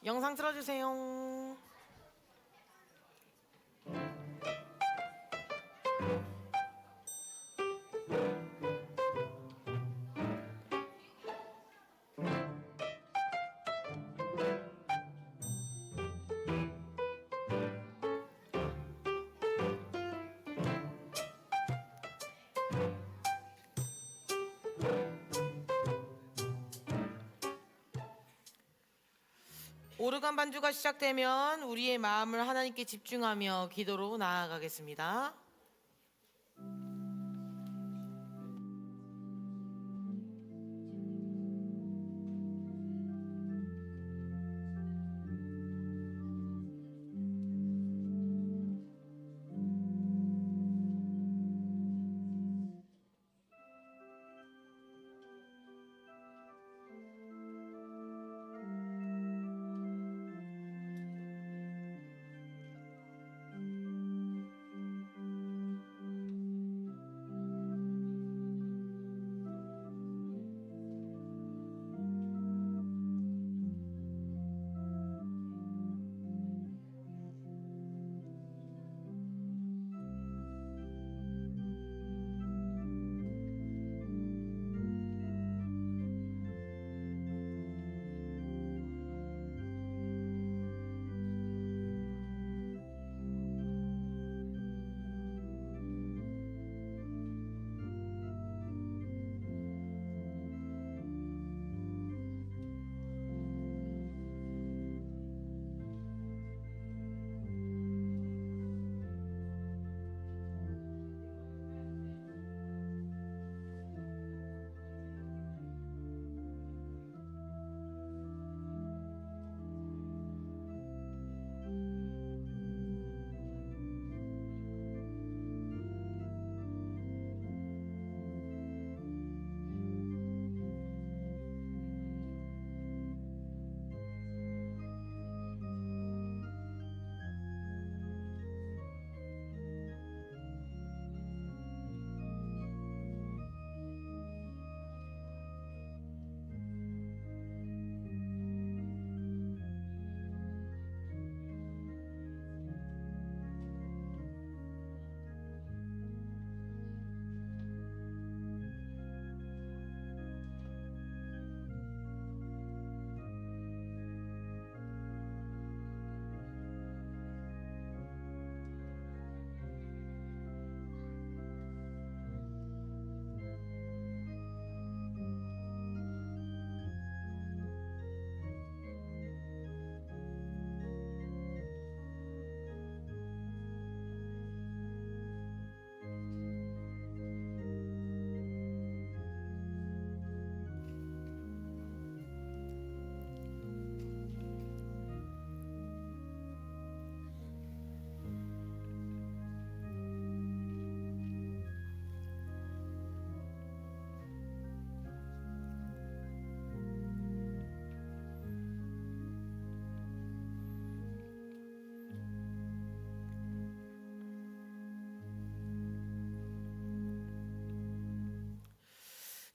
영상 틀어주세요. 오르간 반주가 시작되면 우리의 마음을 하나님께 집중하며 기도로 나아가겠습니다.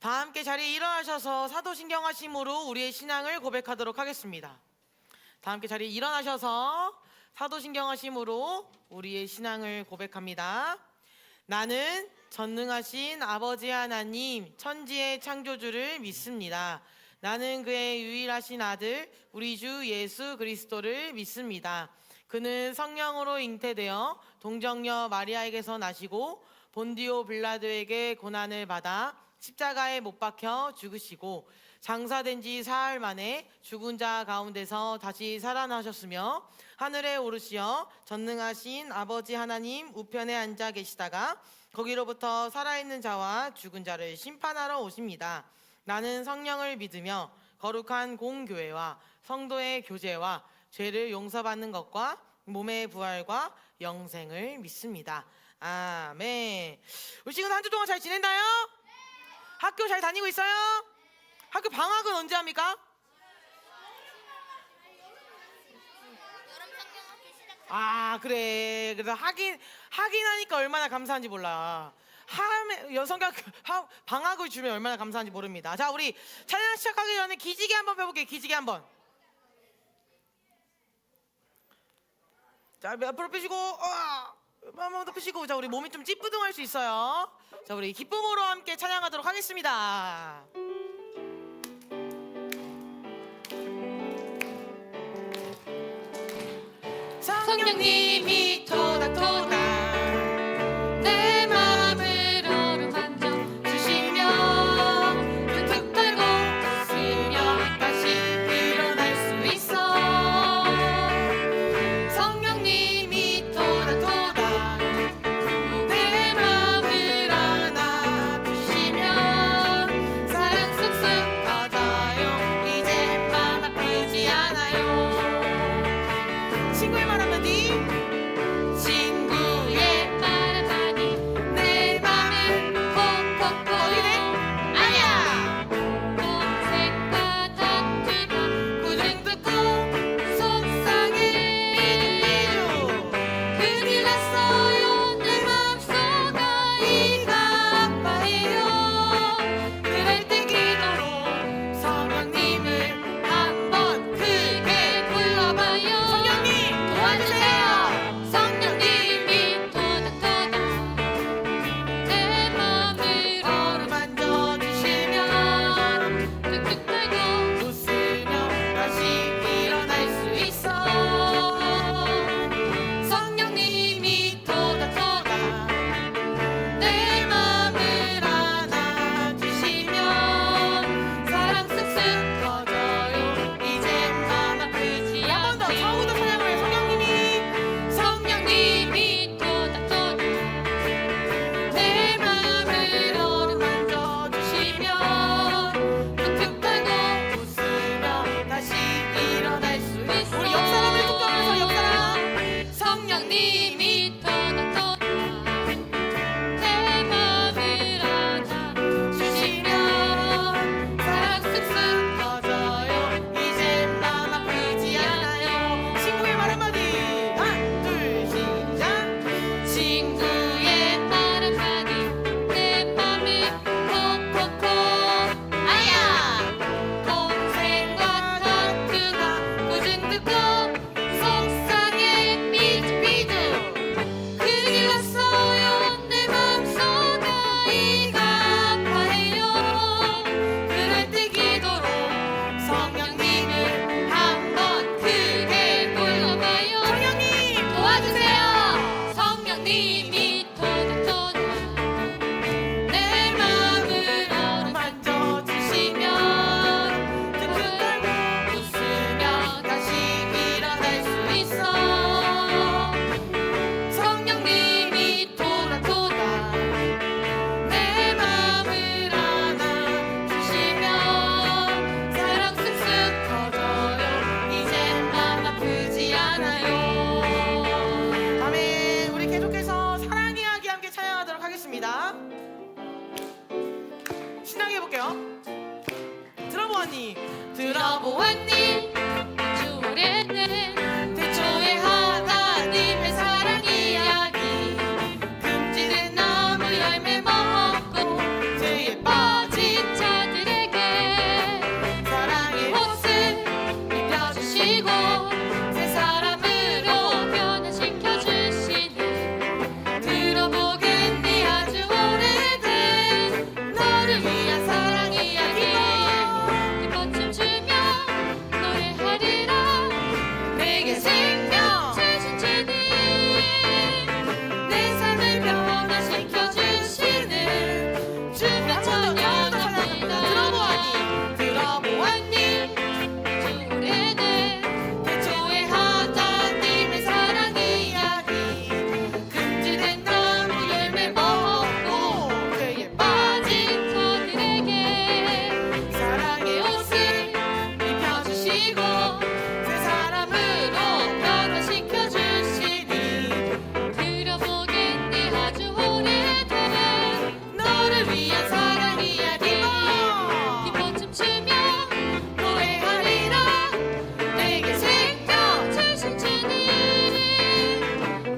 다 함께 자리에 일어나셔서 사도신경하심으로 우리의 신앙을 고백하도록 하겠습니다. 다 함께 자리에 일어나셔서 사도신경하심으로 우리의 신앙을 고백합니다. 나는 전능하신 아버지 하나님 천지의 창조주를 믿습니다. 나는 그의 유일하신 아들 우리 주 예수 그리스도를 믿습니다. 그는 성령으로 잉태되어 동정녀 마리아에게서 나시고 본디오 빌라도에게 고난을 받아 십자가에 못 박혀 죽으시고 장사된 지 사흘 만에 죽은 자 가운데서 다시 살아나셨으며 하늘에 오르시어 전능하신 아버지 하나님 우편에 앉아 계시다가 거기로부터 살아있는 자와 죽은 자를 심판하러 오십니다. 나는 성령을 믿으며 거룩한 공교회와 성도의 교제와 죄를 용서받는 것과 몸의 부활과 영생을 믿습니다. 아멘. 우리 친구들 한 주 동안 잘 지냈나요? 학교 잘 다니고 있어요? 학교 방학은 언제 합니까? 아 그래. 그래서 하긴 하니까 얼마나 감사한지 몰라. 여성교육 방학을 주면 얼마나 감사한지 모릅니다. 자, 우리 찬양 시작하기 전에 기지개 한번 펴볼게요. 기지개 한번. 자, 앞으로 펴시고, 한 번 더 펴시고. 자, 우리 몸이 좀 찌뿌둥할 수 있어요. 자, 우리 기쁨으로 함께 찬양하도록 하겠습니다. 성령님이 토닥토닥 내 맘을 어루만져 주시면 툭툭 달고 웃으며 다시 일어날 수 있어. 성령님이 토닥토닥 내 맘을 안아주시면 사랑 쑥쑥 터져요. 이제 맘 아프지 않아요. 친구의 말 한마디. 친구의 말 한마디 내 맘을 콕콕콕 어디래? 아니야. 동생과 다투고 구중 듣고 속상해. 삐죽삐죽. 큰일 났어요. 내 맘속 아이가 아파해요. 그럴 때 기도로 성령님을 한번 크게 불러봐요. 성령님 도와주세요. 성령님이 토닥토닥 내 맘을 어루만져 주시면 툭툭 달고 웃으며 다시 일어날 수 있어. 성령님이 토닥토닥 내 맘을 안아주시면 사랑 쑥쑥 터져요. 이젠 맘 아프지 한 번 더 처음부터 않아요. 찬양을 해. 성령님이 토닥토닥 내 맘을 어루만져 주시면 툭툭 달고 웃으며 다시 일어날 수 있어. 우리 옆 사람을 툭 하면서 옆 사람. 성령님이 토닥토닥 내 맘을 안아주시면 사랑 쑥쑥 터져요. 이젠 맘 아프지 않아요. 친구의 말 한마디. 하나, 둘, 시작. 친구의 말 한마디 내 맘을 콕콕콕 아야. 동생과 다투다 구중 듣고 속상해. 삐죽삐죽. 큰일 났어요. 내 맘속 아이가 아파해요. 그럴 때 기도로 성령님을 한번 크게 불러봐요. 성령님 도와주세요. 성령님이 토닥토닥 내 맘을 어루만져주시면 툭툭 달고 웃으며 다시 일어날 수 있어. 성령님이 토닥토닥 내 맘을 안아주시면 사랑 쑥쑥 터져요. 이젠 맘 아프지 않아요. 아멘. 우리 계속해서 사랑 이야기 함께 찬양하도록 하겠습니다. 신나게 해볼게요. 들어보았니? 들어보았니 주례는 태초에 하나님의 사랑 이야기. 금지된 나무 열매 먹고 죄에 빠진 자들에게 사랑의 옷을 입혀주시고 새 사람으로 변화시켜주시는 들어보겠니 아주 오래된 너를 위한 사랑 이야기. 기뻐춤 추며 노래하리라. 내게 생명 주신 주님 내 삶을 변화시켜주시는 주며 찬양합니다. 들어보았니 주례는 태초에 하나님의 사랑 이야기. 금지된 나무 열매 먹고 죄에 빠진 자들에게 사랑의 옷을 입혀주시고 새 사람으로 변화시켜주시니 들어보겠니 아주 오래된 너를 위한 사랑 이야기. 기뻐춤 추며 노래하리라. 내게 생명 주신 주님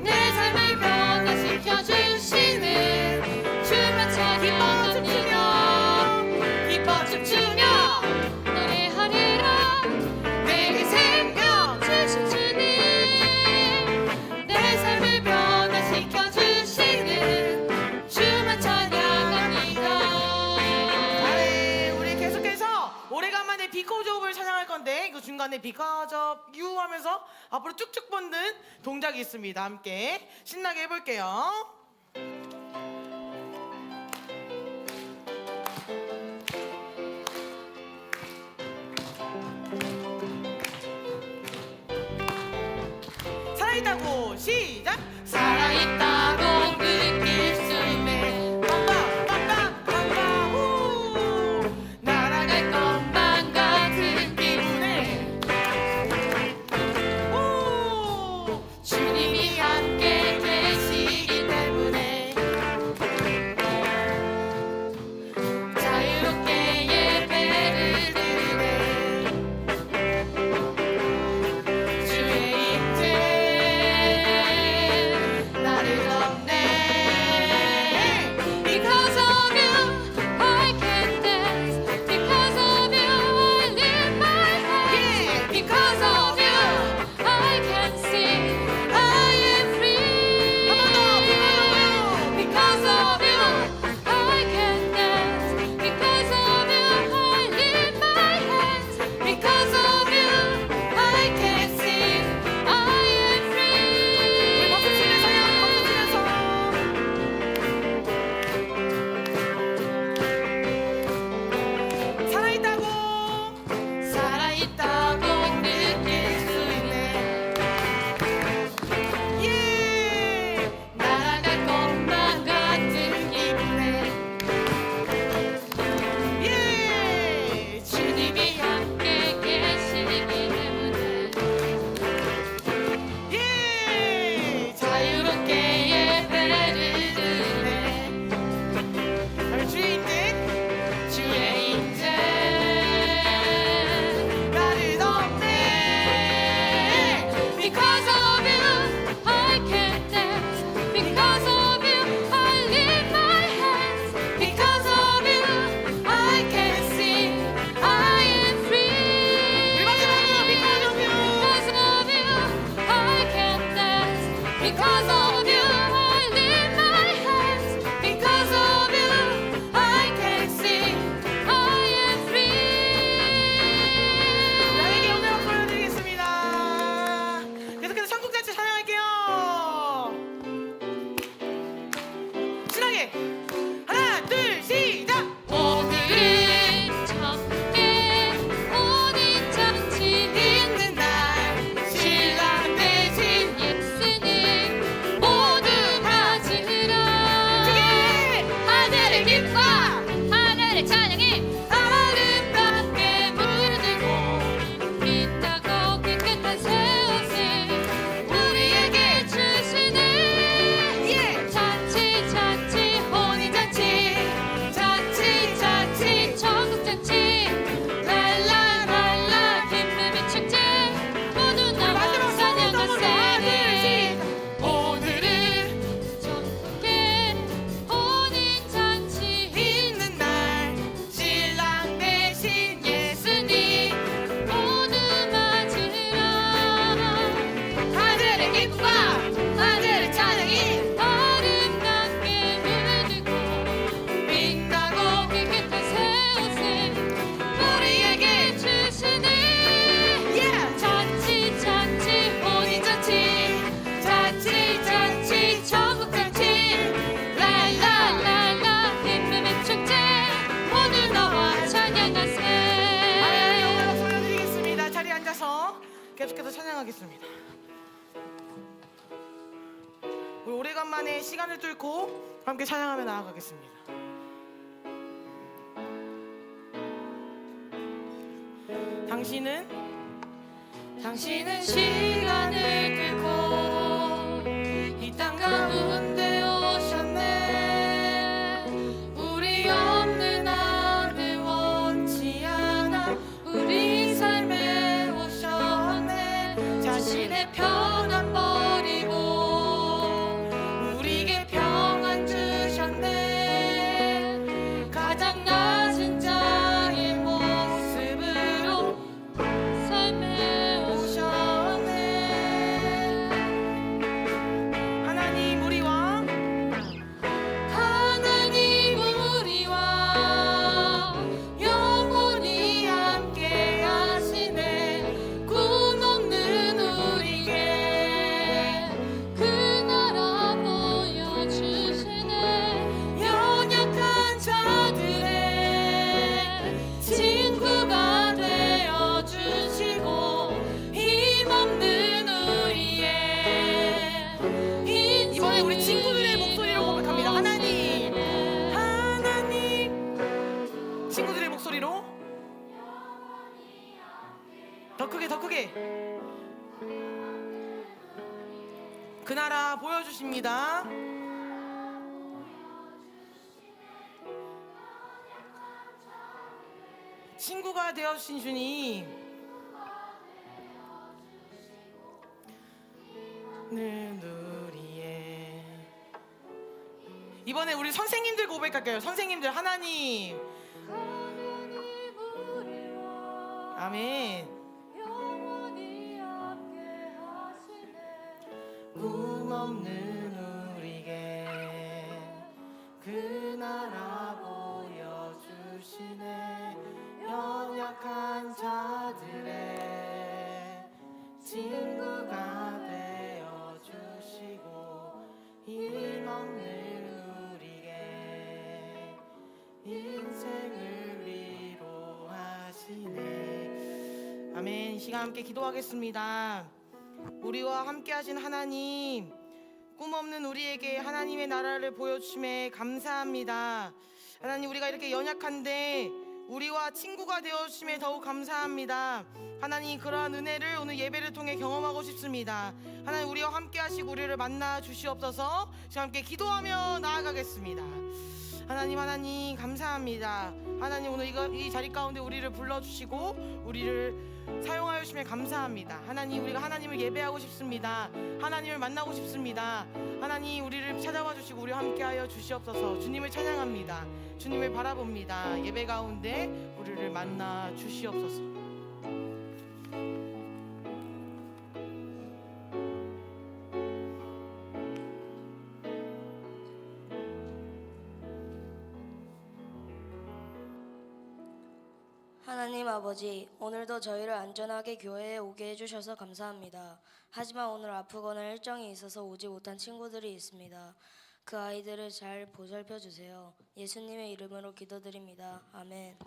내 삶을 변화시켜주시는 주며 찬양합니다. 기뻐춤 추며 노래하리라. 내게 생명 주신 주님 중간에 because of you 하면서 앞으로 쭉쭉 뻗는 동작이 있습니다. 함께 신나게 해볼게요. 살아있다고 시작. 살아있다고 느낄 수있네 빵빵빵빵빵빵 후 날아갈 것만 같은 기분에 후 주님이 함께 계시기 때문에 자유롭게 예배를 드리네 주의 임재 나를 덮네 Because of you I can dance Because of you I lift my hands Because of you I can sing I am free 한 번 더 Because of you I can dance Because of you I lift my hands Because of you I can sing I am free 우리 박수 치면서요. 박수 치면서 살아있다고 살아있다고 느낄 수 있네 예 날아갈 것만 같은 기분에 예 주님이 함께 계시기 때문에 예 자유롭게 예배를 드리네 다음에 주의 인재 주의 임재 나를 덮네 Because of you I can dance Because of you I lift my hands Because of you I can sing I am free 우리 마지막으로 because of you Because of you I can dance Because of you I lift my hands Because of you I can sing I am free 나에게 영광을 보여드리겠습니다. 계속해서 천국잔치 찬양할게요. 신나게 하나 둘 시작. 오늘은 함께 혼인 잔치 있는 날 신랑 대신 예수님 모두 맞으라 하늘의 빛과 하늘의 찬양이 아름답게 물들고 빛나고 깨끗한 새 옷을 우리에게 주시네 예. 잔치 잔치 혼인 잔치 잔치 잔치 천국 잔치 랄라랄라 기쁨의 축제 모두 나와 마지막 찬양하세 오늘은 함께 혼인 잔치 있는 날 신랑 대신 예수님 모두 맞으라 하늘의 기쁨과 하늘의 찬양이 아름답게 물들고 빛나고 깨끗한 새 옷을 우리에게 주시네 예. 잔치 잔치 혼인 잔치 잔치 잔치 천국 잔치 랄라랄라 기쁨의 축제 모두 나와 찬양하세 하나님의 영광을 보여드리겠습니다. 자리에 앉아서 계속해서 찬양하겠습니다. 우리 오래간만에 시간을 뚫고 함께 찬양하며 나아가겠습니다. 당신은 시간을 뚫고 이 땅 가운데 오셨네 우리 없는 하늘 원치 않아 우리 삶에 오셨네 자신의 평안 버리고 우리에게 평안 주셨네 가장 낮은 자의 모습으로 삶에 오셨네 하나님 우리와 그 나라 보여주십니다. 친구가 되어주신 주님, 늘 누리에. 이번에 우리 선생님들 고백할게요. 선생님들, 하나님. 아멘. 꿈 없는 우리에게 그 나라 보여주시네. 연약한 자들의 친구가 되어주시고 힘없는 우리에게 인생을 위로하시네. 아멘. 이 시간 함께 기도하겠습니다. 우리와 함께 하신 하나님, 꿈없는 우리에게 하나님의 나라를 보여주심에 감사합니다. 하나님, 우리가 이렇게 연약한데 우리와 친구가 되어주심에 더욱 감사합니다. 하나님, 그러한 은혜를 오늘 예배를 통해 경험하고 싶습니다. 하나님, 우리와 함께 하시고 우리를 만나 주시옵소서. 지금 함께 기도하며 나아가겠습니다. 하나님 감사합니다. 하나님, 오늘 이 자리 가운데 우리를 불러주시고 우리를 사용하여 주심에 감사합니다. 하나님, 우리가 하나님을 예배하고 싶습니다. 하나님을 만나고 싶습니다. 하나님, 우리를 찾아와 주시고 우리와 함께하여 주시옵소서. 주님을 찬양합니다. 주님을 바라봅니다. 예배 가운데 우리를 만나 주시옵소서. 하나님 아버지, 오늘도 저희를 안전하게 교회에 오게 해주셔서 감사합니다. 하지만 오늘 아프거나 일정이 있어서 오지 못한 친구들이 있습니다. 그 아이들을 잘 보살펴 주세요. 예수님의 이름으로 기도드립니다. 아멘.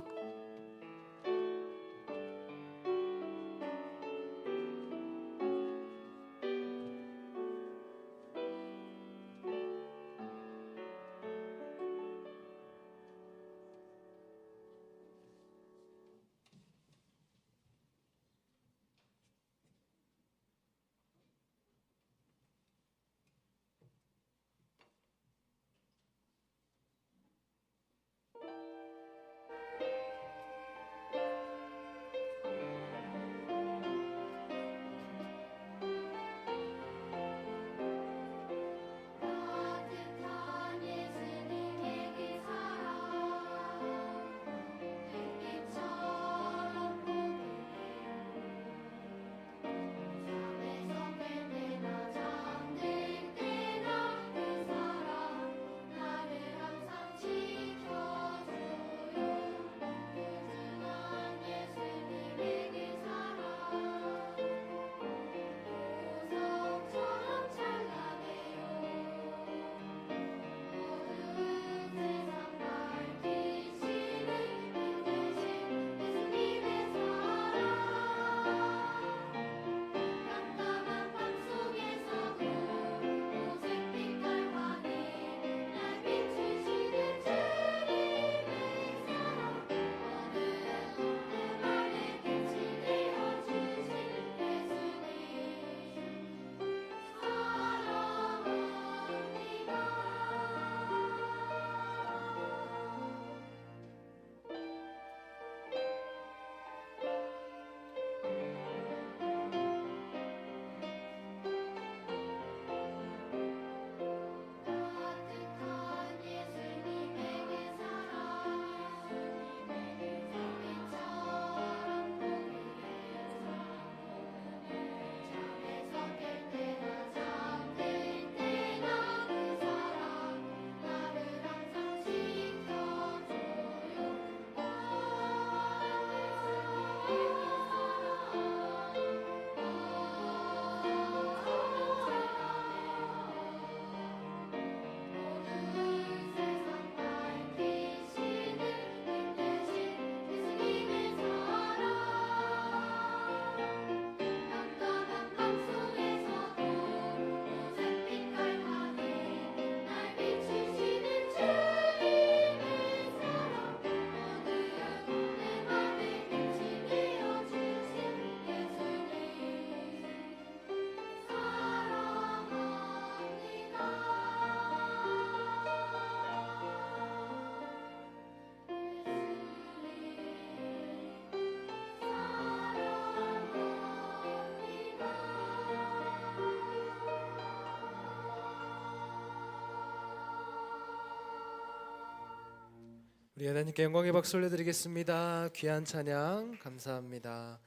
우리 하나님께 영광의 박수 올려드리겠습니다. 귀한 찬양 감사합니다.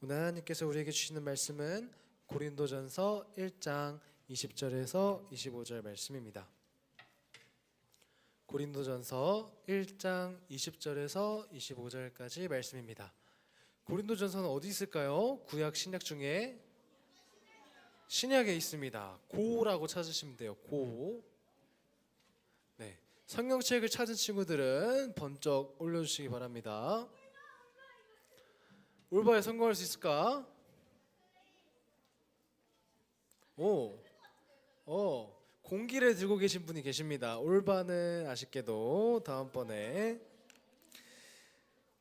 오늘 하나님께서 우리에게 주시는 말씀은 고린도전서 1장 20절에서 25절 말씀입니다. 고린도전서 1장 20절에서 25절까지 말씀입니다. 고린도전서는 어디 있을까요? 구약 신약 중에 신약에 있습니다. 고라고 찾으시면 돼요. 고. 네. 성경책을 찾은 친구들은 번쩍 올려주시기 바랍니다. 올바에 성공할 수 있을까? 공기를 들고 계신 분이 계십니다. 올바는 아쉽게도 다음번에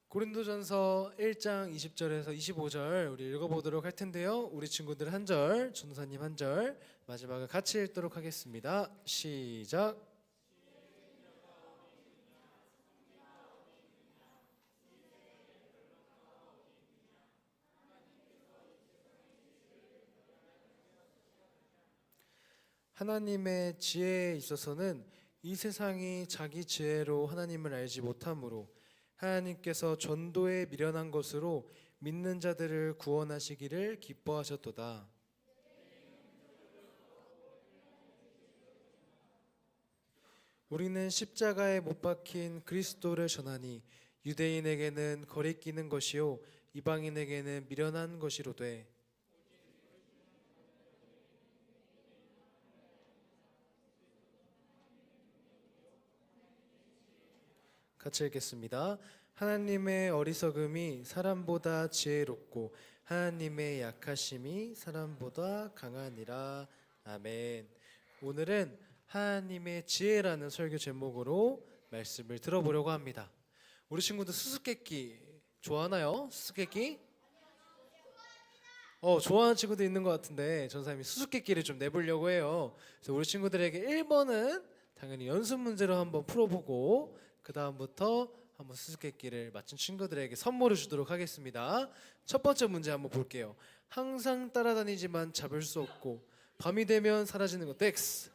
고린도전서 1장 20절에서 25절 우리 읽어보도록 할 텐데요. 우리 친구들 한 절, 전도사님 한 절, 마지막을 같이 읽도록 하겠습니다. 시작. 하나님의 지혜에 있어서는 이 세상이 자기 지혜로 하나님을 알지 못하므로 하나님께서 전도에 미련한 것으로 믿는 자들을 구원하시기를 기뻐하셨도다. 우리는 십자가에 못 박힌 그리스도를 전하니 유대인에게는 거리끼는 것이요 이방인에게는 미련한 것이로되 같이 읽겠습니다. 하나님의 어리석음이 사람보다 지혜롭고 하나님의 약하심이 사람보다 강하니라. 아멘. 오늘은 하나님의 지혜라는 설교 제목으로 말씀을 들어보려고 합니다. 우리 친구들 수수께끼 좋아하나요? 수수께끼? 좋아하는 친구도 있는 것 같은데 전사님이 수수께끼를 좀 내보려고 해요. 그래서 우리 친구들에게 1번은 당연히 연습 문제로 한번 풀어보고 그 다음부터 한번 수수께끼를 맞춘 친구들에게 선물을 주도록 하겠습니다. 첫 번째 문제 한번 볼게요. 항상 따라다니지만 잡을 수 없고 밤이 되면 사라지는 것. X.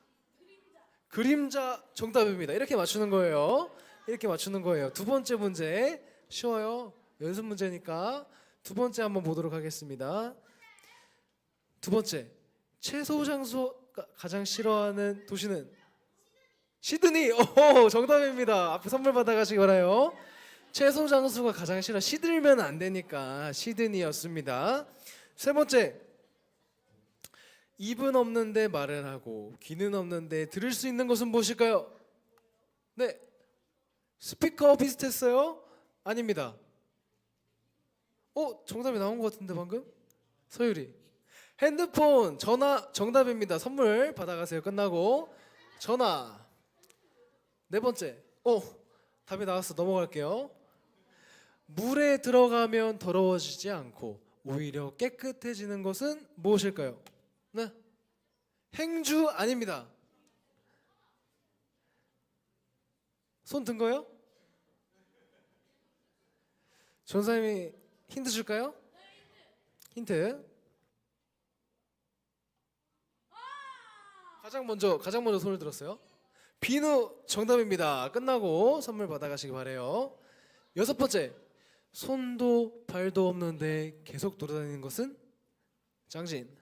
그림자 정답입니다. 이렇게 맞추는 거예요. 이렇게 맞추는 거예요. 두 번째 문제 쉬워요. 연습 문제니까 두 번째 한번 보도록 하겠습니다. 두 번째, 최소 장소가 가장 싫어하는 도시는 시드니. 정답입니다. 앞에 선물 받아가시기 바라요. 최소 장수가 가장 싫어. 시들면 안 되니까 시드니였습니다. 세 번째, 입은 없는데 말을 하고 귀는 없는데 들을 수 있는 것은 무엇일까요? 네, 스피커 비슷했어요? 아닙니다. 정답이 나온 것 같은데 방금? 서유리. 핸드폰, 전화 정답입니다. 선물 받아가세요. 끝나고 전화. 네 번째, 답이 나왔어. 넘어갈게요. 물에 들어가면 더러워지지 않고 오히려 깨끗해지는 것은 무엇일까요? 네, 행주 아닙니다. 손 든 거예요? 전사님이 힌트 줄까요? 힌트. 가장 먼저 손을 들었어요. 비누 정답입니다. 끝나고 선물 받아가시기 바래요. 여섯 번째, 손도 발도 없는데 계속 돌아다니는 것은? 장진.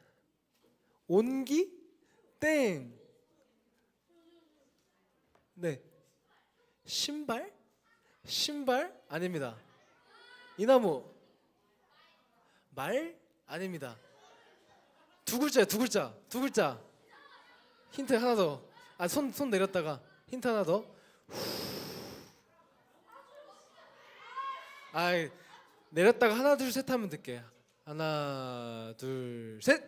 온기? 땡. 네. 신발? 신발? 아닙니다. 이나무. 말? 아닙니다. 두 글자. 힌트 하나 더. 손 내렸다가 힌트 하나 더. 내렸다가 하나 둘 셋 하면 듣게. 하나 둘 셋.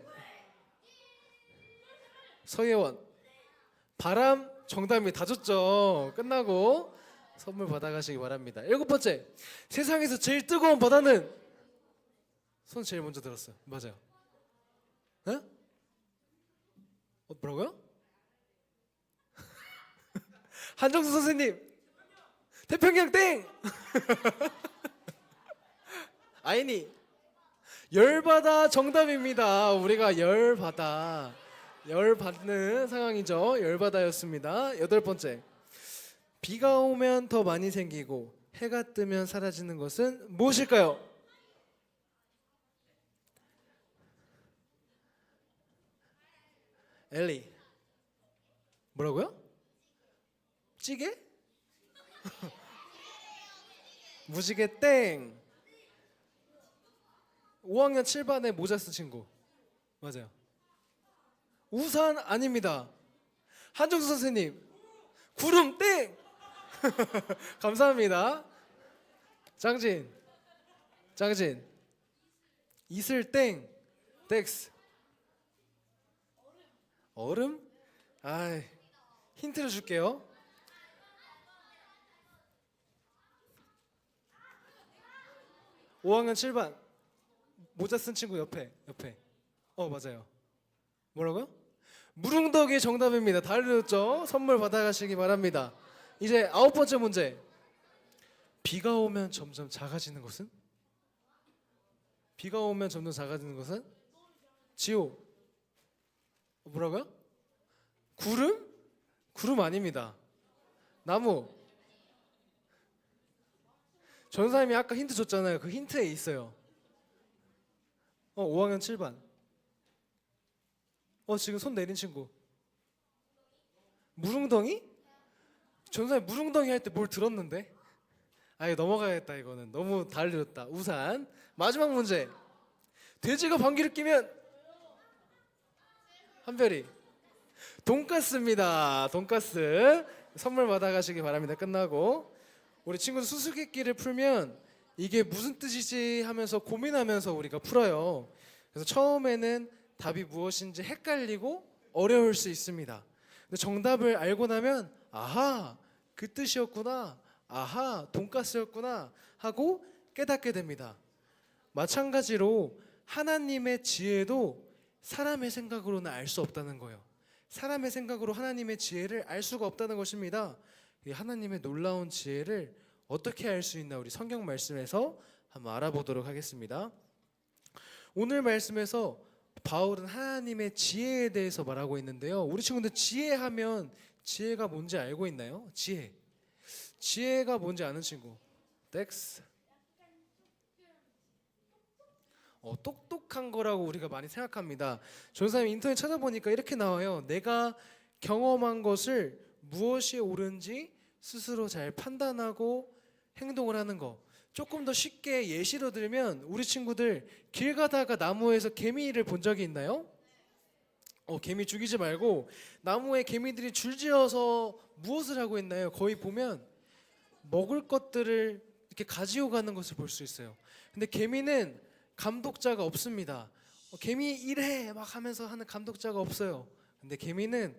서예원. 바람 정답이 다 줬죠. 끝나고 선물 받아가시기 바랍니다. 일곱 번째, 세상에서 제일 뜨거운 바다는? 손 제일 먼저 들었어요. 맞아요. 네? 뭐라고요? 한정수 선생님. 태평양 땡. 아이니. 열바다 정답입니다. 우리가 열받는 상황이죠. 열바다였습니다. 여덟 번째, 비가 오면 더 많이 생기고 해가 뜨면 사라지는 것은 무엇일까요? 엘리. 뭐라고요? 찌개? 무지개 땡. 5학년 7반의 모자 쓴 친구. 맞아요. 우산 아닙니다. 한정수 선생님. 구름 땡. 감사합니다. 장진. 이슬 땡. 덱스. 얼음? 아이, 힌트를 줄게요. (5학년 7반) 모자 쓴 친구 옆에. 맞아요. 뭐라고요? 무릉덕이 정답입니다. 다 알려줬죠? 선물 받아가시기 바랍니다. 이제 9번째 문제. 비가 오면 점점 작아지는 것은? 비가 오면 점점 작아지는 것은? 지호. 뭐라고요? 구름? 구름 아닙니다. 나무. 전사님이 아까 힌트 줬잖아요. 그 힌트에 있어요. 5학년 7반. 지금 손 내린 친구. 무릉덩이? 전사님 무릉덩이 할 때 뭘 들었는데? 이거 넘어가야겠다. 이거는 너무 달렸다. 우산. 마지막 문제. 돼지가 방귀를 뀌면? 한별이. 돈가스입니다. 돈가스. 선물 받아가시기 바랍니다. 끝나고 우리 친구들 수수께끼를 풀면 이게 무슨 뜻이지 하면서 고민하면서 우리가 풀어요. 그래서 처음에는 답이 무엇인지 헷갈리고 어려울 수 있습니다. 근데 정답을 알고 나면 아하, 그 뜻이었구나. 아하, 돈가스였구나 하고 깨닫게 됩니다. 마찬가지로 하나님의 지혜도 사람의 생각으로는 알 수 없다는 거예요. 사람의 생각으로 하나님의 지혜를 알 수가 없다는 것입니다. 이 하나님의 놀라운 지혜를 어떻게 알 수 있나 우리 성경 말씀에서 한번 알아보도록 하겠습니다. 오늘 말씀에서 바울은 하나님의 지혜에 대해서 말하고 있는데요. 우리 친구들 지혜하면 지혜가 뭔지 알고 있나요? 지혜가 뭔지 아는 친구. 덱스. 똑똑한 거라고 우리가 많이 생각합니다. 전사님 인터넷 찾아보니까 이렇게 나와요. 내가 경험한 것을 무엇이 옳은지 스스로 잘 판단하고 행동을 하는 거. 조금 더 쉽게 예시로 들면 우리 친구들 길 가다가 나무에서 개미를 본 적이 있나요? 개미 죽이지 말고 나무에 개미들이 줄지어서 무엇을 하고 있나요? 거의 보면 먹을 것들을 이렇게 가지고 가는 것을 볼 수 있어요. 근데 개미는 감독자가 없습니다. 개미 이래 막 하면서 하는 감독자가 없어요. 근데 개미는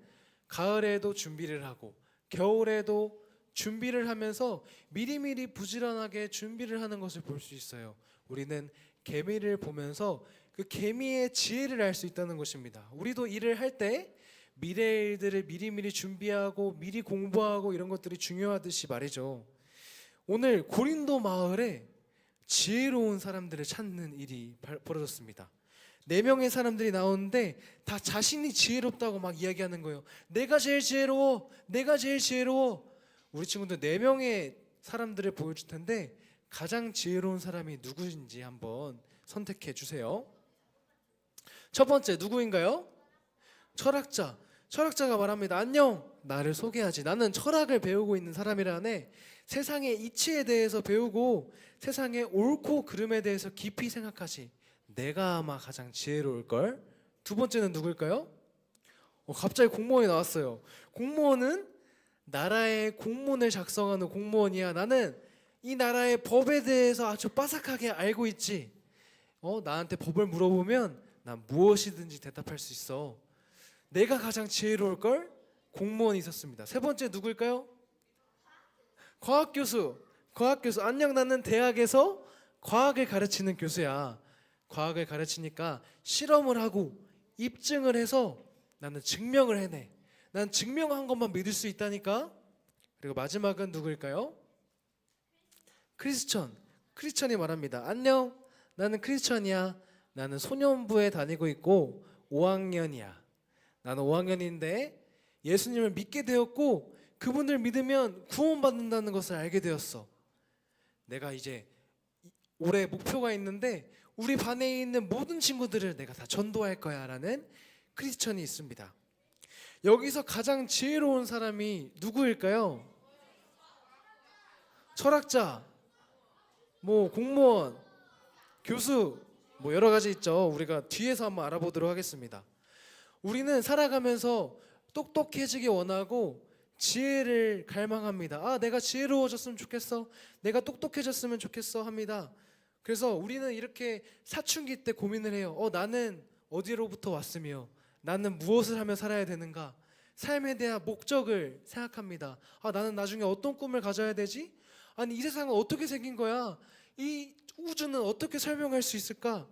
가을에도 준비를 하고 겨울에도 준비를 하면서 미리미리 부지런하게 준비를 하는 것을 볼 수 있어요. 우리는 개미를 보면서 그 개미의 지혜를 알 수 있다는 것입니다. 우리도 일을 할 때 미래 일들을 미리미리 준비하고 미리 공부하고 이런 것들이 중요하듯이 말이죠. 오늘 고린도 마을에 지혜로운 사람들을 찾는 일이 벌어졌습니다. 4명의 사람들이 나오는데 다 자신이 지혜롭다고 막 이야기하는 거예요. 내가 제일 지혜로워. 우리 친구들 4명의 사람들을 보여줄 텐데 가장 지혜로운 사람이 누구인지 한번 선택해 주세요. 첫 번째 누구인가요? 철학자가 말합니다. 안녕, 나를 소개하지. 나는 철학을 배우고 있는 사람이라네. 세상의 이치에 대해서 배우고 세상의 옳고 그름에 대해서 깊이 생각하시. 내가 아마 가장 지혜로울걸. 두 번째는 누굴까요? 갑자기 공무원이 나왔어요. 공무원은 나라의 공문을 작성하는 공무원이야. 나는 이 나라의 법에 대해서 아주 빠삭하게 알고 있지. 나한테 법을 물어보면 난 무엇이든지 대답할 수 있어. 내가 가장 지혜로울걸? 공무원이 있었습니다. 세 번째 누굴까요? 과학교수. 안녕, 나는 대학에서 과학을 가르치는 교수야. 과학을 가르치니까 실험을 하고 입증을 해서 나는 증명을 해내. 난 증명한 것만 믿을 수 있다니까. 그리고 마지막은 누구일까요? 크리스천이 말합니다. 안녕, 나는 크리스천이야. 나는 소년부에 다니고 있고 5학년이야. 나는 5학년인데 예수님을 믿게 되었고 그분을 믿으면 구원받는다는 것을 알게 되었어. 내가 이제 올해 목표가 있는데 우리 반에 있는 모든 친구들을 내가 다 전도할 거야 라는 크리스천이 있습니다. 여기서 가장 지혜로운 사람이 누구일까요? 철학자, 뭐 공무원, 교수, 뭐 여러 가지 있죠. 우리가 뒤에서 한번 알아보도록 하겠습니다. 우리는 살아가면서 똑똑해지기 원하고 지혜를 갈망합니다. 아, 내가 지혜로워졌으면 좋겠어. 내가 똑똑해졌으면 좋겠어 합니다. 그래서 우리는 이렇게 사춘기 때 고민을 해요. 나는 어디로부터 왔으며 나는 무엇을 하며 살아야 되는가? 삶에 대한 목적을 생각합니다. 아, 나는 나중에 어떤 꿈을 가져야 되지? 아니, 이 세상은 어떻게 생긴 거야? 이 우주는 어떻게 설명할 수 있을까?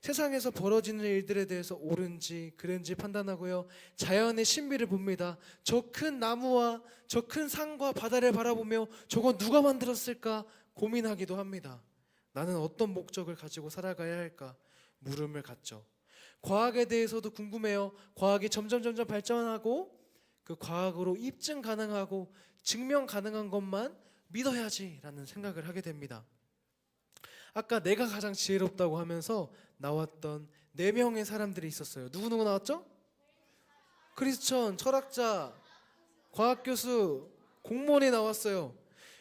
세상에서 벌어지는 일들에 대해서 옳은지 그른지 판단하고요. 자연의 신비를 봅니다. 저 큰 나무와 저 큰 산과 바다를 바라보며 저건 누가 만들었을까 고민하기도 합니다. 나는 어떤 목적을 가지고 살아가야 할까 물음을 갖죠. 과학에 대해서도 궁금해요. 과학이 점점 발전하고 그 과학으로 입증 가능하고 증명 가능한 것만 믿어야지라는 생각을 하게 됩니다. 아까 내가 가장 지혜롭다고 하면서 나왔던 4명의 사람들이 있었어요. 누구 나왔죠? 크리스천, 철학자, 과학교수, 공무원이 나왔어요.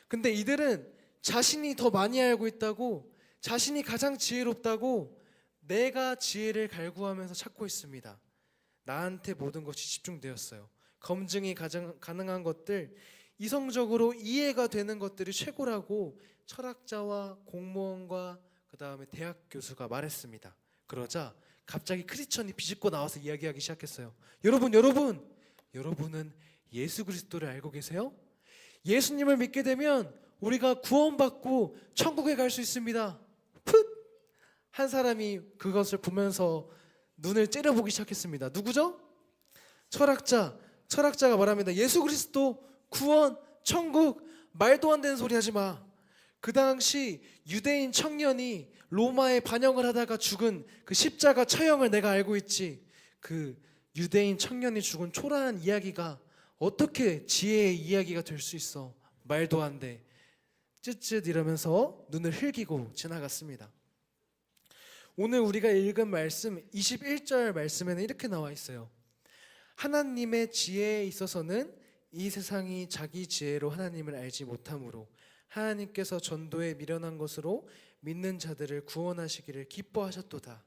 근데 이들은 자신이 더 많이 알고 있다고, 자신이 가장 지혜롭다고 내가 지혜를 갈구하면서 찾고 있습니다. 나한테 모든 것이 집중되었어요. 검증이 가능한 것들, 이성적으로 이해가 되는 것들이 최고라고 철학자와 공무원과 그 다음에 대학 교수가 말했습니다. 그러자 갑자기 크리스천이 비집고 나와서 이야기하기 시작했어요. 여러분은 예수 그리스도를 알고 계세요? 예수님을 믿게 되면 우리가 구원받고 천국에 갈 수 있습니다. 한 사람이 그것을 보면서 눈을 째려보기 시작했습니다. 누구죠? 철학자가 말합니다. 예수 그리스도, 구원, 천국, 말도 안 되는 소리 하지 마. 그 당시 유대인 청년이 로마에 반역을 하다가 죽은 그 십자가 처형을 내가 알고 있지. 그 유대인 청년이 죽은 초라한 이야기가 어떻게 지혜의 이야기가 될 수 있어? 말도 안 돼. 쯧쯧 이러면서 눈을 흘기고 지나갔습니다. 오늘 우리가 읽은 말씀 21절 말씀에는 이렇게 나와 있어요. 하나님의 지혜에 있어서는 이 세상이 자기 지혜로 하나님을 알지 못하므로 하나님께서 전도에 미련한 것으로 믿는 자들을 구원하시기를 기뻐하셨도다.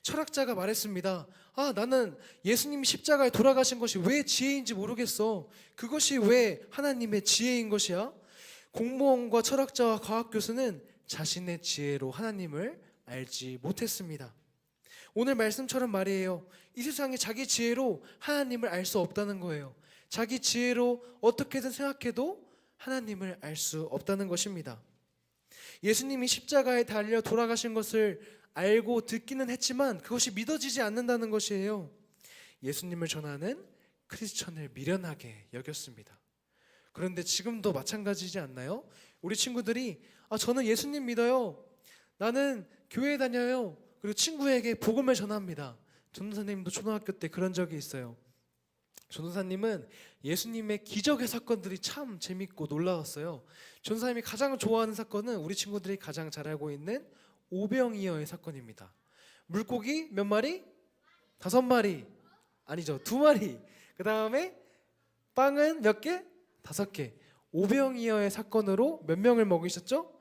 철학자가 말했습니다. 나는 예수님이 십자가에 돌아가신 것이 왜 지혜인지 모르겠어. 그것이 왜 하나님의 지혜인 것이야? 공무원과 철학자와 과학교수는 자신의 지혜로 하나님을 알지 못했습니다. 오늘 말씀처럼 말이에요. 이 세상에 자기 지혜로 하나님을 알 수 없다는 거예요. 자기 지혜로 어떻게든 생각해도 하나님을 알 수 없다는 것입니다. 예수님이 십자가에 달려 돌아가신 것을 알고 듣기는 했지만 그것이 믿어지지 않는다는 것이에요. 예수님을 전하는 크리스천을 미련하게 여겼습니다. 그런데 지금도 마찬가지지 않나요? 우리 친구들이 저는 예수님 믿어요. 나는 교회 다녀요. 그리고 친구에게 복음을 전합니다. 전도사님도 초등학교 때 그런 적이 있어요. 전도사님은 예수님의 기적의 사건들이 참 재밌고 놀라웠어요. 전도사님이 가장 좋아하는 사건은 우리 친구들이 가장 잘 알고 있는 오병이어의 사건입니다. 물고기 몇 마리? 5마리. 아니죠, 2마리. 그 다음에 빵은 몇 개? 5개. 오병이어의 사건으로 몇 명을 먹이셨죠?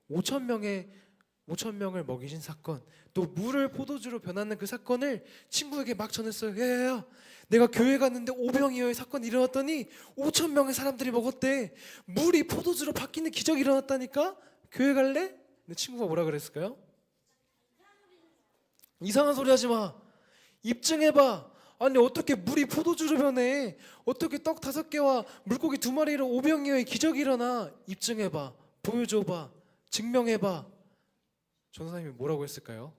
5,000명을 먹이신 사건. 또 물을 포도주로 변하는 그 사건을 친구에게 막 전했어요. 야야야, 내가 교회 갔는데 오병이어의 사건이 일어났더니 5,000명의 사람들이 먹었대. 물이 포도주로 바뀌는 기적이 일어났다니까? 교회 갈래? 근데 친구가 뭐라 그랬을까요? 이상한 소리 하지 마. 입증해봐. 아니 어떻게 물이 포도주로 변해? 어떻게 떡 5개와 물고기 2마리로 오병이어의 기적이 일어나? 입증해봐. 보여줘봐. 증명해봐. 전도사님이 뭐라고 했을까요?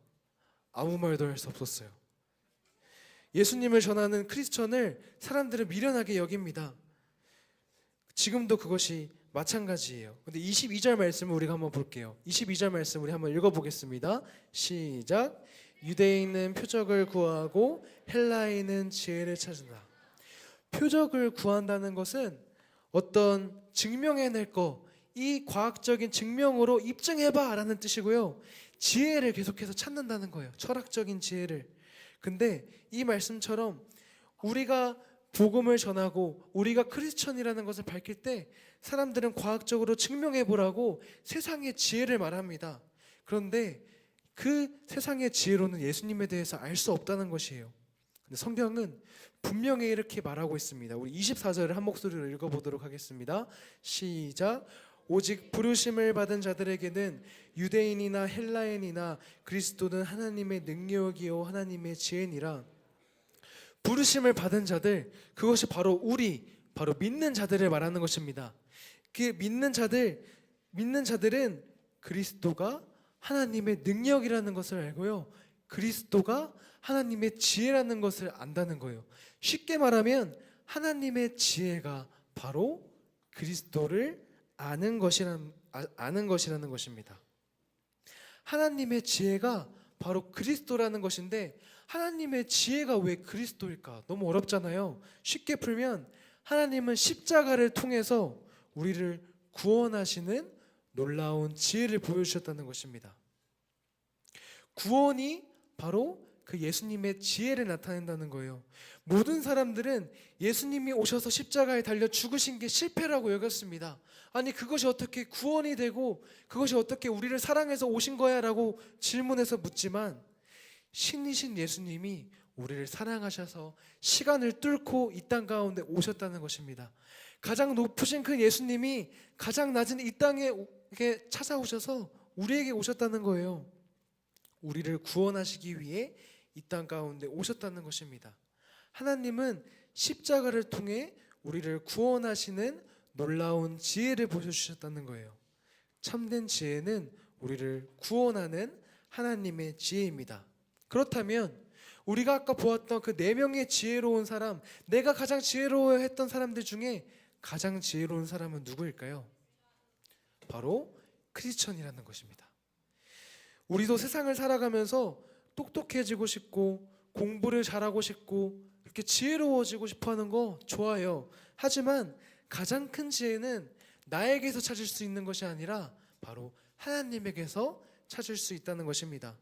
아무 말도 할 수 없었어요. 예수님을 전하는 크리스천을 사람들은 미련하게 여깁니다. 지금도 그것이 마찬가지예요. 근데 22절 말씀을 우리가 한번 볼게요. 22절 말씀 우리 한번 읽어보겠습니다. 시작. 유대인은 표적을 구하고 헬라인은 지혜를 찾는다. 표적을 구한다는 것은 어떤 증명해낼 거, 이 과학적인 증명으로 입증해봐라는 뜻이고요. 지혜를 계속해서 찾는다는 거예요. 철학적인 지혜를. 근데 이 말씀처럼 우리가 복음을 전하고 우리가 크리스천이라는 것을 밝힐 때 사람들은 과학적으로 증명해보라고 세상의 지혜를 말합니다. 그런데 그 세상의 지혜로는 예수님에 대해서 알 수 없다는 것이에요. 근데 성경은 분명히 이렇게 말하고 있습니다. 우리 24절을 한 목소리로 읽어보도록 하겠습니다. 시작. 오직 부르심을 받은 자들에게는 유대인이나 헬라인이나 그리스도는 하나님의 능력이요 하나님의 지혜니라. 부르심을 받은 자들, 그것이 바로 우리, 바로 믿는 자들을 말하는 것입니다. 그 믿는 자들은 그리스도가 하나님의 능력이라는 것을 알고요, 그리스도가 하나님의 지혜라는 것을 안다는 거예요. 쉽게 말하면 하나님의 지혜가 바로 그리스도를 아는 것이라는 것입니다. 하나님의 지혜가 바로 그리스도라는 것인데 하나님의 지혜가 왜 그리스도일까? 너무 어렵잖아요. 쉽게 풀면 하나님은 십자가를 통해서 우리를 구원하시는 놀라운 지혜를 보여주셨다는 것입니다. 구원이 바로 그 예수님의 지혜를 나타낸다는 거예요. 모든 사람들은 예수님이 오셔서 십자가에 달려 죽으신 게 실패라고 여겼습니다. 아니 그것이 어떻게 구원이 되고 그것이 어떻게 우리를 사랑해서 오신 거야? 라고 질문해서 묻지만 신이신 예수님이 우리를 사랑하셔서 시간을 뚫고 이 땅 가운데 오셨다는 것입니다. 가장 높으신 그 예수님이 가장 낮은 이 땅에 찾아오셔서 우리에게 오셨다는 거예요. 우리를 구원하시기 위해 이 땅 가운데 오셨다는 것입니다. 하나님은 십자가를 통해 우리를 구원하시는 놀라운 지혜를 보여주셨다는 거예요. 참된 지혜는 우리를 구원하는 하나님의 지혜입니다. 그렇다면 우리가 아까 보았던 그 4명의 지혜로운 사람, 내가 가장 지혜로워했던 사람들 중에 가장 지혜로운 사람은 누구일까요? 바로 크리스천이라는 것입니다. 우리도 세상을 살아가면서 똑똑해지고 싶고 공부를 잘하고 싶고 이렇게 지혜로워지고 싶어하는 거 좋아요. 하지만 가장 큰 지혜는 나에게서 찾을 수 있는 것이 아니라 바로 하나님에게서 찾을 수 있다는 것입니다.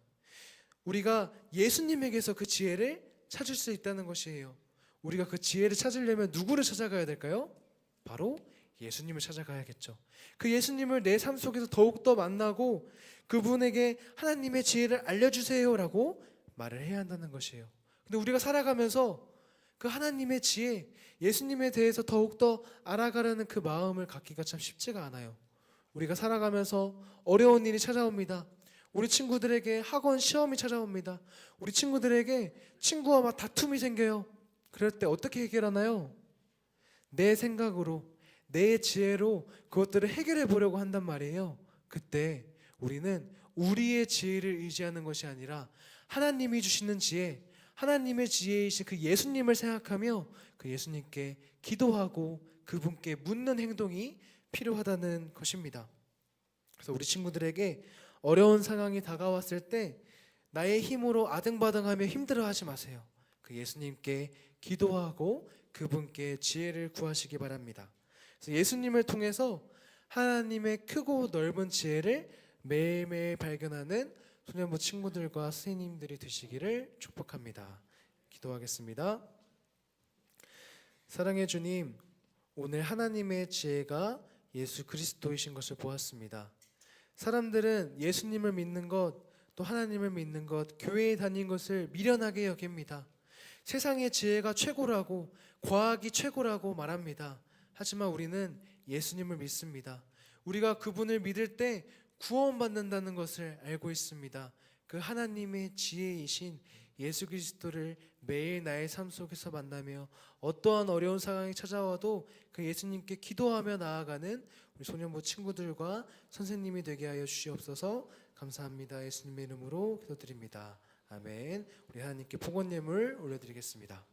우리가 예수님에게서 그 지혜를 찾을 수 있다는 것이에요. 우리가 그 지혜를 찾으려면 누구를 찾아가야 될까요? 바로 예수님을 찾아가야겠죠. 그 예수님을 내 삶 속에서 더욱더 만나고 그분에게 하나님의 지혜를 알려주세요라고 말을 해야 한다는 것이에요. 근데 우리가 살아가면서 그 하나님의 지혜, 예수님에 대해서 더욱더 알아가려는 그 마음을 갖기가 참 쉽지가 않아요. 우리가 살아가면서 어려운 일이 찾아옵니다. 우리 친구들에게 학원 시험이 찾아옵니다. 우리 친구들에게 친구와 막 다툼이 생겨요. 그럴 때 어떻게 해결하나요? 내 생각으로, 내 지혜로 그것들을 해결해 보려고 한단 말이에요. 그때 우리는 우리의 지혜를 의지하는 것이 아니라 하나님이 주시는 지혜, 하나님의 지혜이신 그 예수님을 생각하며 그 예수님께 기도하고 그분께 묻는 행동이 필요하다는 것입니다. 그래서 우리 친구들에게 어려운 상황이 다가왔을 때 나의 힘으로 아등바등하며 힘들어하지 마세요. 그 예수님께 기도하고 그분께 지혜를 구하시기 바랍니다. 그래서 예수님을 통해서 하나님의 크고 넓은 지혜를 매일매일 발견하는 소년부 친구들과 선생님들이 되시기를 축복합니다. 기도하겠습니다. 사랑의 주님, 오늘 하나님의 지혜가 예수 그리스도이신 것을 보았습니다. 사람들은 예수님을 믿는 것, 또 하나님을 믿는 것, 교회에 다니는 것을 미련하게 여깁니다. 세상의 지혜가 최고라고, 과학이 최고라고 말합니다. 하지만 우리는 예수님을 믿습니다. 우리가 그분을 믿을 때 구원받는다는 것을 알고 있습니다. 그 하나님의 지혜이신 예수 그리스도를 매일 나의 삶 속에서 만나며 어떠한 어려운 상황이 찾아와도 그 예수님께 기도하며 나아가는 우리 소년부 친구들과 선생님이 되게 하여 주시옵소서. 감사합니다. 예수님의 이름으로 기도드립니다. 아멘. 우리 하나님께 복원 예물 올려드리겠습니다.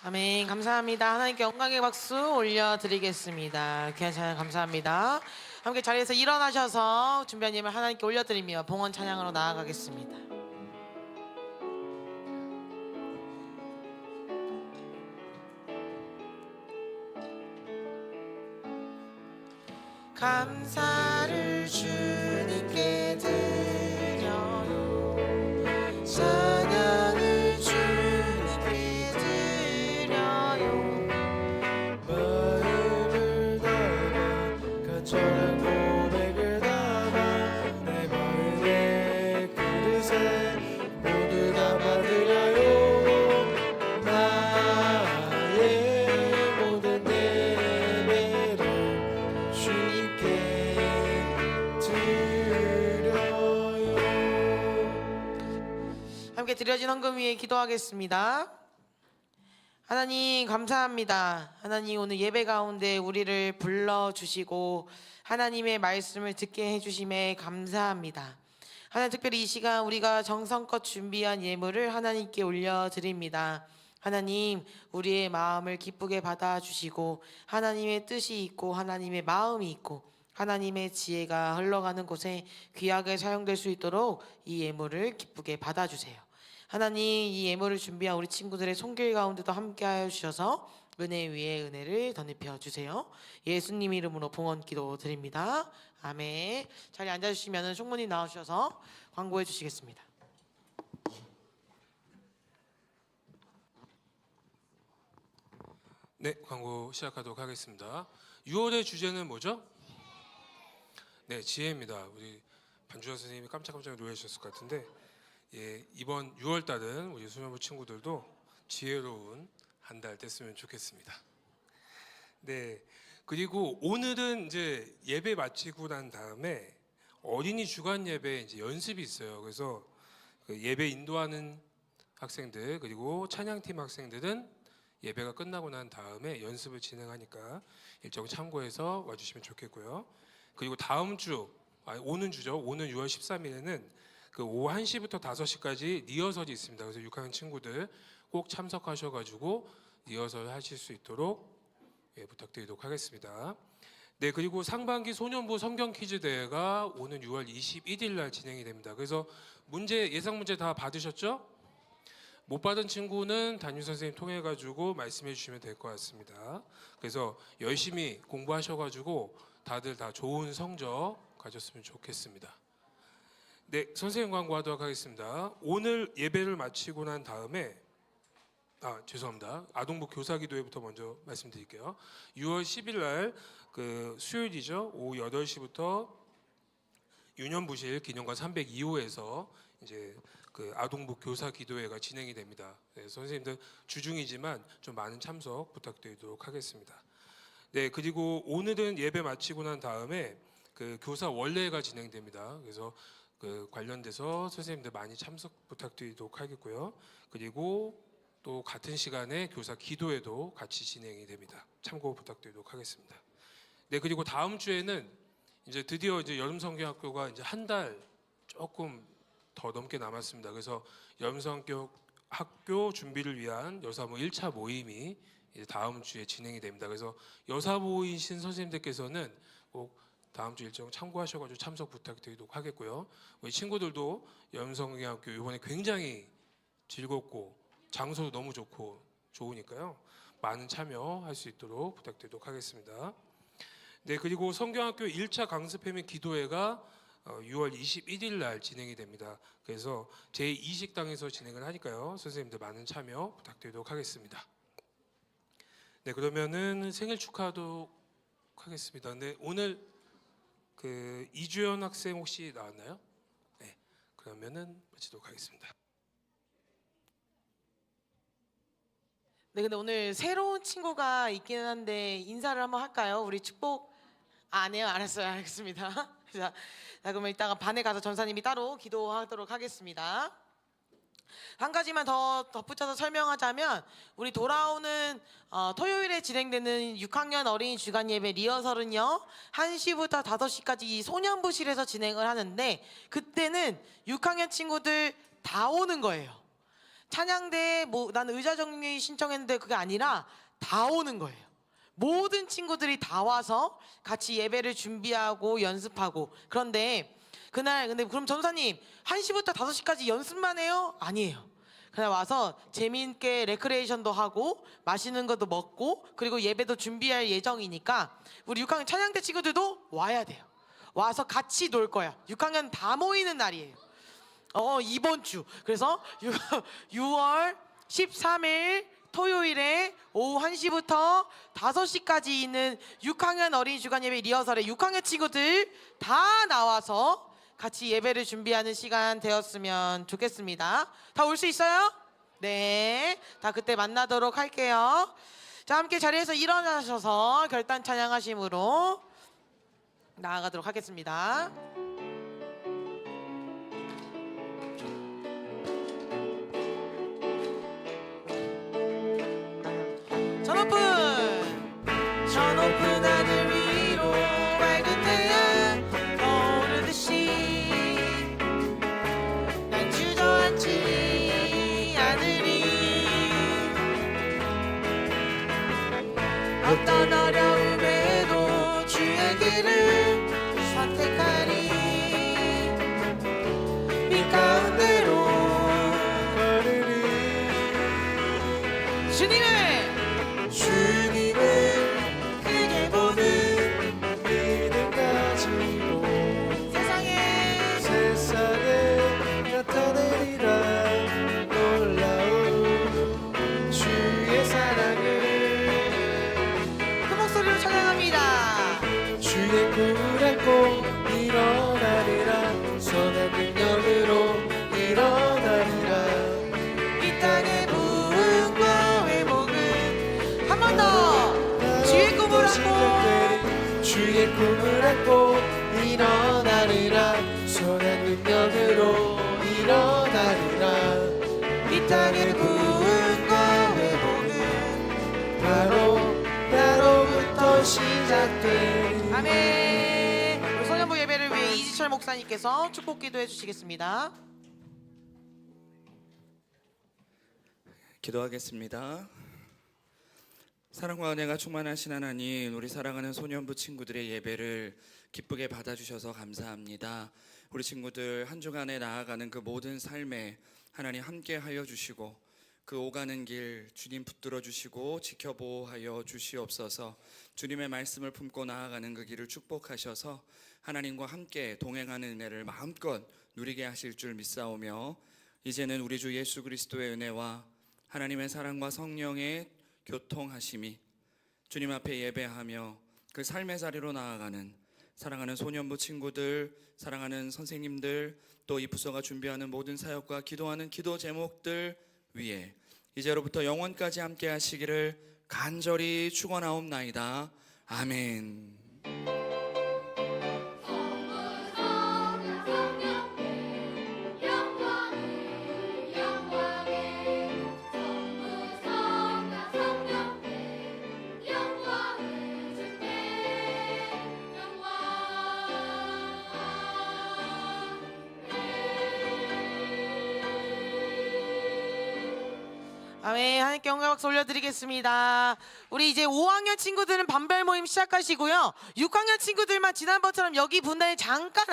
아멘. 감사합니다. 하나님께 영광의 박수 올려드리겠습니다. 귀한 찬양 감사합니다. 함께 자리에서 일어나셔서 준비한 예물 하나님께 올려드리며 봉헌 찬양으로 나아가겠습니다. 감사를 주님께 드려요. 찬양을 주님께 드려요. 마음을 담아 간절한 고백을 담아 내 마음의 그릇에 모두 담아드려요. 나의 모든 예배를 주님께 드려요. 함께 드려진 헌금 위에 기도하겠습니다. 하나님 감사합니다. 하나님 오늘 예배 가운데 우리를 불러주시고 하나님의 말씀을 듣게 해주심에 감사합니다. 하나님 특별히 이 시간 우리가 정성껏 준비한 예물을 하나님께 올려드립니다. 하나님 우리의 마음을 기쁘게 받아주시고 하나님의 뜻이 있고 하나님의 마음이 있고 하나님의 지혜가 흘러가는 곳에 귀하게 사용될 수 있도록 이 예물을 기쁘게 받아주세요. 하나님 이 예물을 준비한 우리 친구들의 손길 가운데도 함께하여 주셔서 은혜 위에 은혜를 덧입혀 주세요. 예수님 이름으로 봉헌 기도 드립니다. 아멘. 자리에 앉아주시면 총무님 나오셔서 광고해 주시겠습니다. 네, 광고 시작하도록 하겠습니다. 6월의 주제는 뭐죠? 네, 지혜입니다. 우리 반주환 선생님이 깜짝깜짝 놀라셨을 것 같은데, 예, 이번 6월 달은 우리 소년부 친구들도 지혜로운 한 달 됐으면 좋겠습니다. 네, 그리고 오늘은 이제 예배 마치고 난 다음에 어린이 주간 예배 이제 연습이 있어요. 그래서 그 예배 인도하는 학생들 그리고 찬양팀 학생들은 예배가 끝나고 난 다음에 연습을 진행하니까 일정 참고해서 와주시면 좋겠고요. 그리고 다음 주, 오는 주죠. 오는 6월 13일에는 그 오후 1시부터 5시까지 리허설이 있습니다. 그래서 6학년 친구들 꼭 참석하셔가지고 리허설 하실 수 있도록 부탁드리도록 하겠습니다. 네, 그리고 상반기 소년부 성경 퀴즈 대회가 오는 6월 21일 날 진행이 됩니다. 그래서 예상 문제 다 받으셨죠? 못 받은 친구는 담임 선생님 통해 가지고 말씀해 주시면 될 것 같습니다. 그래서 열심히 공부하셔가지고 다들 다 좋은 성적 가졌으면 좋겠습니다. 네, 선생님 광고하도록 하겠습니다. 오늘 예배를 마치고 난 다음에 죄송합니다. 아동부 교사기도회부터 먼저 말씀드릴게요. 6월 10일 날 그 수요일이죠. 오후 8시부터 유년부실 기념관 302호에서 이제 그 아동부 교사 기도회가 진행이 됩니다. 네, 선생님들 주중이지만 좀 많은 참석 부탁드리도록 하겠습니다. 네, 그리고 오늘은 예배 마치고 난 다음에 그 교사 원례가 진행됩니다. 그래서 그 관련돼서 선생님들 많이 참석 부탁드리도록 하겠고요. 그리고 또 같은 시간에 교사 기도회도 같이 진행이 됩니다. 참고 부탁드리도록 하겠습니다. 네, 그리고 다음 주에는 이제 드디어 이제 여름성경학교가 이제 한 달 조금 더 넘게 남았습니다. 그래서 여름성경학교 준비를 위한 여사모 1차 모임이 이제 다음 주에 진행이 됩니다. 그래서 여사모이신 선생님들께서는 꼭 다음 주 일정 참고하셔가지고 참석 부탁드리도록 하겠고요. 우리 친구들도 여름성경학교 이번에 굉장히 즐겁고 장소도 너무 좋고 좋으니까요. 많은 참여할 수 있도록 부탁드리도록 하겠습니다. 네, 그리고 성경학교 1차 강습회 및 기도회가 6월 21일 날 진행이 됩니다. 그래서 제2식당에서 진행을 하니까요. 선생님들 많은 참여 부탁드리도록 하겠습니다. 네, 그러면은 생일 축하도 하겠습니다. 네, 오늘 그 이주연 학생 혹시 나왔나요? 네, 그러면은 마치도록 하겠습니다. 네, 근데 오늘 새로운 친구가 있기는 한데 인사를 한번 할까요? 우리 축복 안 해요? 알았어요, 알겠습니다. 자, 그러면 이따가 반에 가서 전사님이 따로 기도하도록 하겠습니다. 한 가지만 더 덧붙여서 설명하자면 우리 돌아오는 토요일에 진행되는 6학년 어린이 주간 예배 리허설은요 1시부터 5시까지 이 소년부실에서 진행을 하는데 그때는 6학년 친구들 다 오는 거예요. 찬양대에 뭐 나는 의자 정리 신청했는데 그게 아니라 다 오는 거예요. 모든 친구들이 다 와서 같이 예배를 준비하고 연습하고. 그런데 그날 근데 그럼 전사님 1시부터 5시까지 연습만 해요? 아니에요. 그날 와서 재미있게 레크레이션도 하고 맛있는 것도 먹고 그리고 예배도 준비할 예정이니까 우리 6학년 찬양대 친구들도 와야 돼요. 와서 같이 놀 거야. 6학년 다 모이는 날이에요. 이번 주. 그래서 6월 13일 토요일에 오후 1시부터 5시까지 있는 6학년 어린이 주간 예배 리허설에 6학년 친구들 다 나와서 같이 예배를 준비하는 시간 되었으면 좋겠습니다. 다 올 수 있어요? 네. 다 그때 만나도록 할게요. 자, 함께 자리에서 일어나셔서 결단 찬양하심으로 나아가도록 하겠습니다. 저 높은 하늘 위로 밝은 태양 떠오르듯이 난 주저앉지 않으리. 어떤 어려움에도 주의 길을 선택하리. 빛 가운데로 걸으리. 주님을 크게 보는 믿음 가지고 세상에 나타내리라. 놀라운 주의 사랑을 큰 목소리로 찬양합니다. 주의 꿈을 안고 일어나리라. 선한 능력으로 일어나리라. 이 땅의 부흥과 회복은 한 번 더 주의 꿈을 안고 주의 꿈을 안고 일어나리라. 선한 능력으로 일어나리라. 이 땅의 부흥과 회복은 바로 나로부터 시작되리. 아멘. 우리 소년부 예배를 위해 이지철 목사님께서 축복 기도해 주시겠습니다. 기도하겠습니다. 사랑과 은혜가 충만하신 하나님, 우리 사랑하는 소년부 친구들의 예배를 기쁘게 받아주셔서 감사합니다. 우리 친구들 한 주간에 나아가는 그 모든 삶에 하나님 함께 하여 주시고 그 오가는 길 주님 붙들어 주시고 지켜보호하여 주시옵소서. 주님의 말씀을 품고 나아가는 그 길을 축복하셔서 하나님과 함께 동행하는 은혜를 마음껏 누리게 하실 줄 믿사오며 이제는 우리 주 예수 그리스도의 은혜와 하나님의 사랑과 성령의 교통하심이 주님 앞에 예배하며 그 삶의 자리로 나아가는 사랑하는 소년부 친구들, 사랑하는 선생님들, 또 이 부서가 준비하는 모든 사역과 기도하는 기도 제목들 위에 이제로부터 영원까지 함께 하시기를 간절히 축원하옵나이다. 아멘. 아멘. 하나님께 영광 박수 올려드리겠습니다. 우리 이제 5학년 친구들은 반별 모임 시작하시고요. 6학년 친구들만 지난번처럼 여기 분단에 잠깐